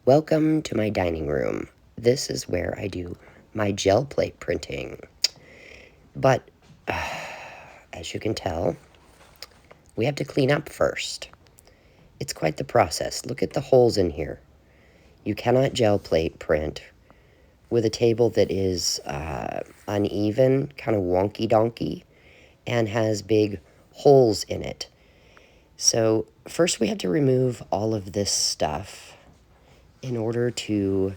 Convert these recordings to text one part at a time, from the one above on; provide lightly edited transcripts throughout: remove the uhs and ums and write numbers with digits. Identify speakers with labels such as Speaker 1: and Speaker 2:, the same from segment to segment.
Speaker 1: Welcome to my dining room. This is where I do my gel plate printing. But, as you can tell, we have to clean up first. It's quite the process. Look at the holes in here. You cannot gel plate print with a table that is uneven, kind of wonky-donkey, and has big holes in it. So first we have to remove all of this stuff in order to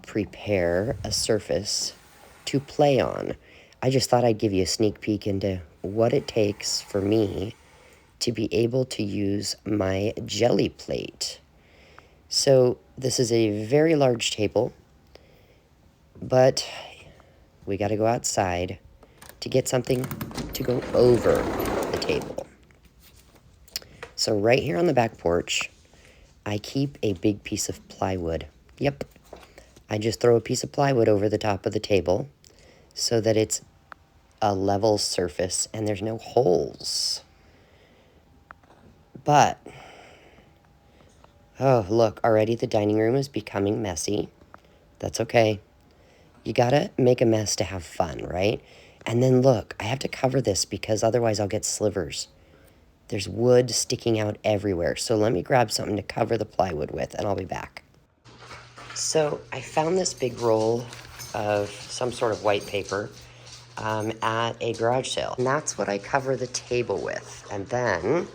Speaker 1: prepare a surface to play on. I just thought I'd give you a sneak peek into what it takes for me to be able to use my jelly plate. So this is a very large table, but we got to go outside to get something to go over the table. So right here on the back porch, I keep a big piece of plywood. Yep, I just throw a piece of plywood over the top of the table so that it's a level surface and there's no holes. But, oh, look, already the dining room is becoming messy. That's okay. You gotta make a mess to have fun, right? And then look, I have to cover this because otherwise I'll get slivers. There's wood sticking out everywhere. So let me grab something to cover the plywood with and I'll be back. So I found this big roll of some sort of white paper at a garage sale. And that's what I cover the table with. And then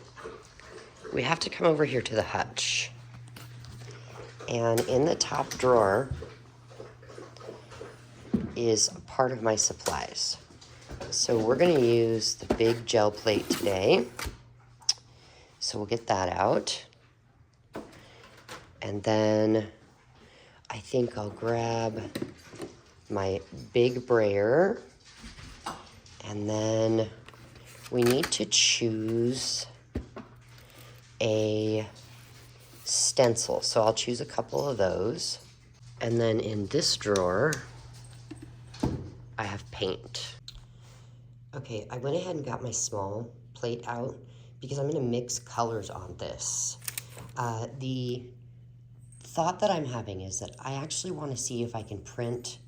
Speaker 1: we have to come over here to the hutch. And in the top drawer is part of my supplies. So we're gonna use the big gel plate today. So we'll get that out. And then I think I'll grab my big brayer. And then we need to choose a stencil. So I'll choose a couple of those. And then in this drawer, I have paint. Okay, I went ahead and got my small plate out because I'm gonna mix colors on this. The thought that I'm having is that I actually wanna see if I can print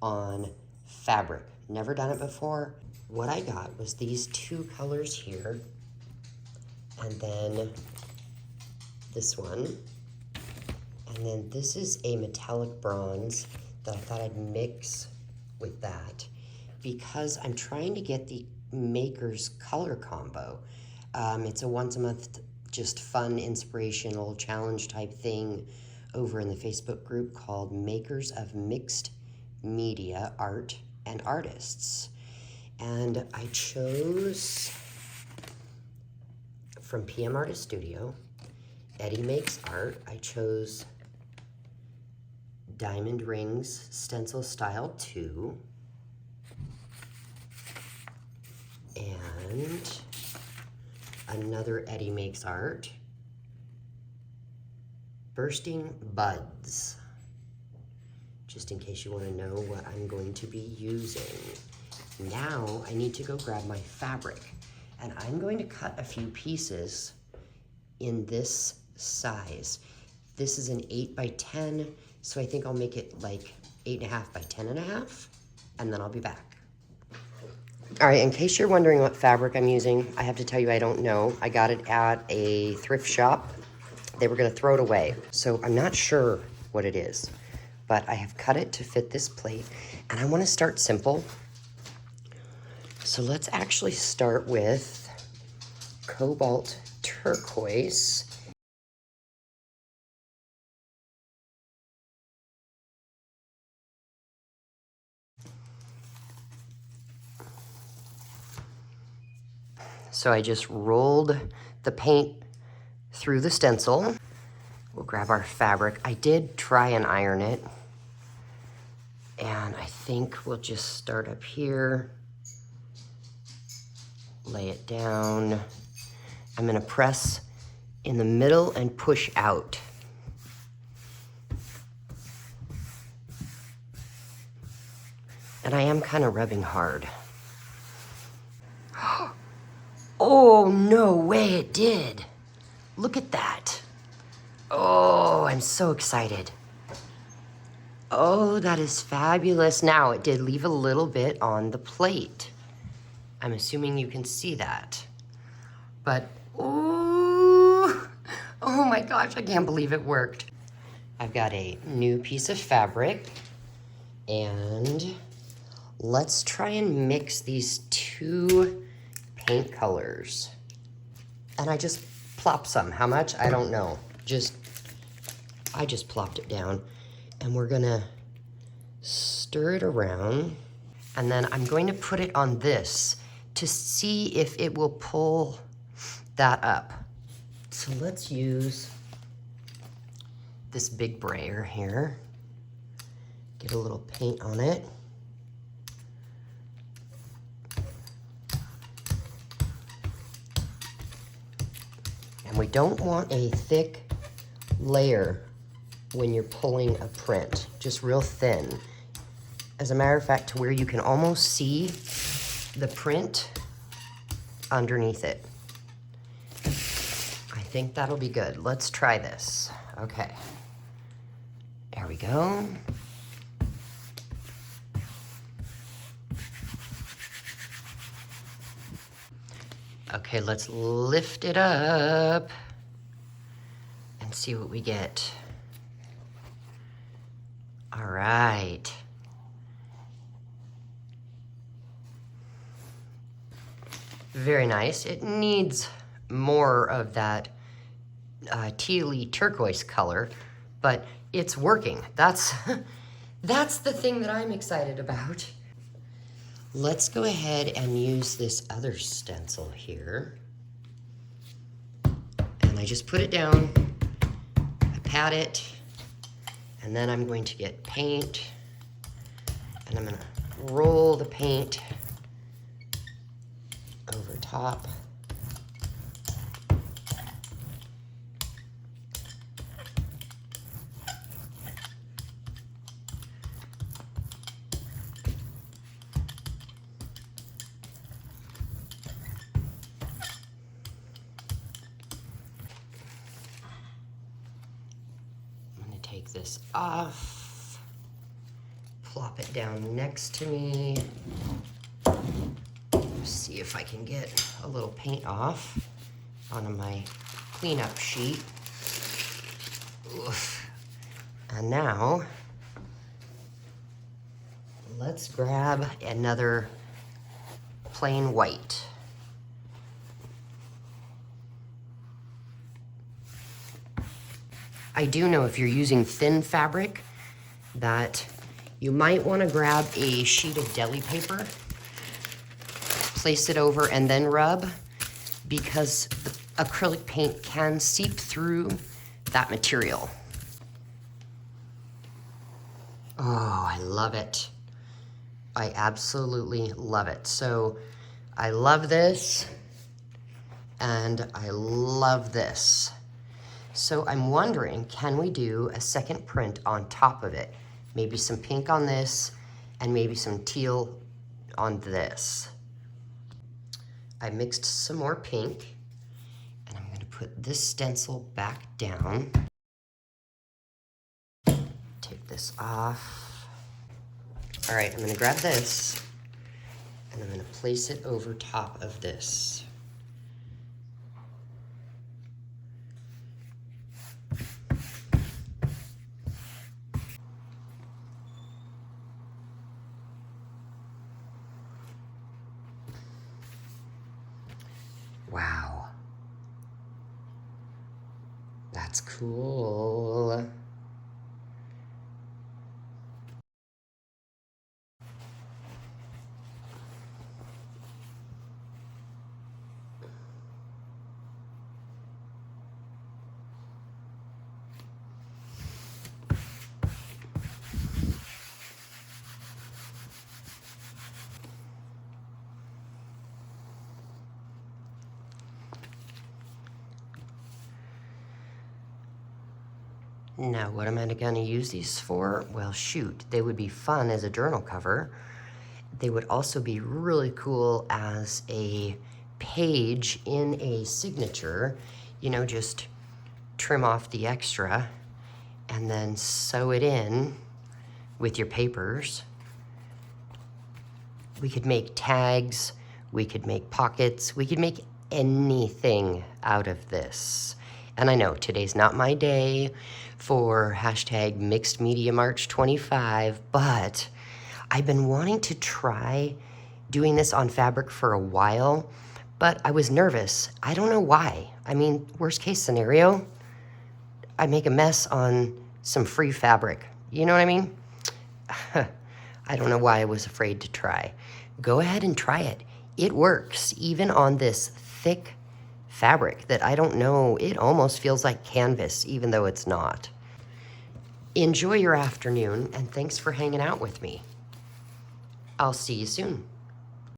Speaker 1: on fabric. Never done it before. What I got was these two colors here, and then this one. And then this is a metallic bronze that I thought I'd mix with that because I'm trying to get the Maker's color combo. It's a once a month, just fun, inspirational challenge type thing over in the Facebook group called Makers of Mixed Media Art and Artists. And I chose from PM Artist Studio, Eddie Makes Art. I chose Diamond Rings Stencil Style 2. And another Eddie Makes Art, Bursting Buds, just in case you want to know what I'm going to be using. Now I need to go grab my fabric, and I'm going to cut a few pieces in this size. This is an 8 by 10, so I think I'll make it like 8.5 by 10.5, and then I'll be back. All right, in case you're wondering what fabric I'm using, I have to tell you I don't know. I got it at a thrift shop. They were gonna throw it away, so I'm not sure what it is, but I have cut it to fit this plate, and I wanna start simple. So let's actually start with Cobalt Turquoise. So I just rolled the paint through the stencil. We'll grab our fabric. I did try and iron it. And I think we'll just start up here, lay it down. I'm gonna press in the middle and push out. And I am kind of rubbing hard. Oh, no way it did. Look at that. Oh, I'm so excited. Oh, that is fabulous. Now, it did leave a little bit on the plate. I'm assuming you can see that. But, ooh, oh my gosh, I can't believe it worked. I've got a new piece of fabric, and let's try and mix these two paint colors. And I just plopped some. How much? I don't know. I just plopped it down. And we're gonna stir it around. And then I'm going to put it on this to see if it will pull that up. So let's use this big brayer here. Get a little paint on it. And we don't want a thick layer when you're pulling a print, just real thin. As a matter of fact, to where you can almost see the print underneath it. I think that'll be good. Let's try this. Okay. There we go. Okay, let's lift it up and see what we get. All right. Very nice. It needs more of that tealy turquoise color, but it's working. That's the thing that I'm excited about. Let's go ahead and use this other stencil here. And I just put it down, I pat it, and then I'm going to get paint, and I'm gonna roll the paint over top. Take this off, plop it down next to me. See if I can get a little paint off onto my cleanup sheet. Oof. And now, let's grab another plain white. I do know if you're using thin fabric that you might want to grab a sheet of deli paper, place it over, and then rub, because the acrylic paint can seep through that material. Oh, I love it. I absolutely love it. So I love this, and I love this. So I'm wondering, can we do a second print on top of it? Maybe some pink on this, and maybe some teal on this. I mixed some more pink, and I'm gonna put this stencil back down. Take this off. All right, I'm gonna grab this, and I'm gonna place it over top of this. Wow. That's cool. Now, what am I gonna use these for? Well, shoot, they would be fun as a journal cover. They would also be really cool as a page in a signature. You know, just trim off the extra and then sew it in with your papers. We could make tags, we could make pockets, we could make anything out of this. And I know today's not my day for hashtag Mixed Media March 25, but I've been wanting to try doing this on fabric for a while, but I was nervous. I don't know why. I mean, worst case scenario, I make a mess on some free fabric. You know what I mean? I don't know why I was afraid to try. Go ahead and try it. It works, even on this thick fabric that I don't know, it almost feels like canvas, even though it's not. Enjoy your afternoon, and thanks for hanging out with me. I'll see you soon.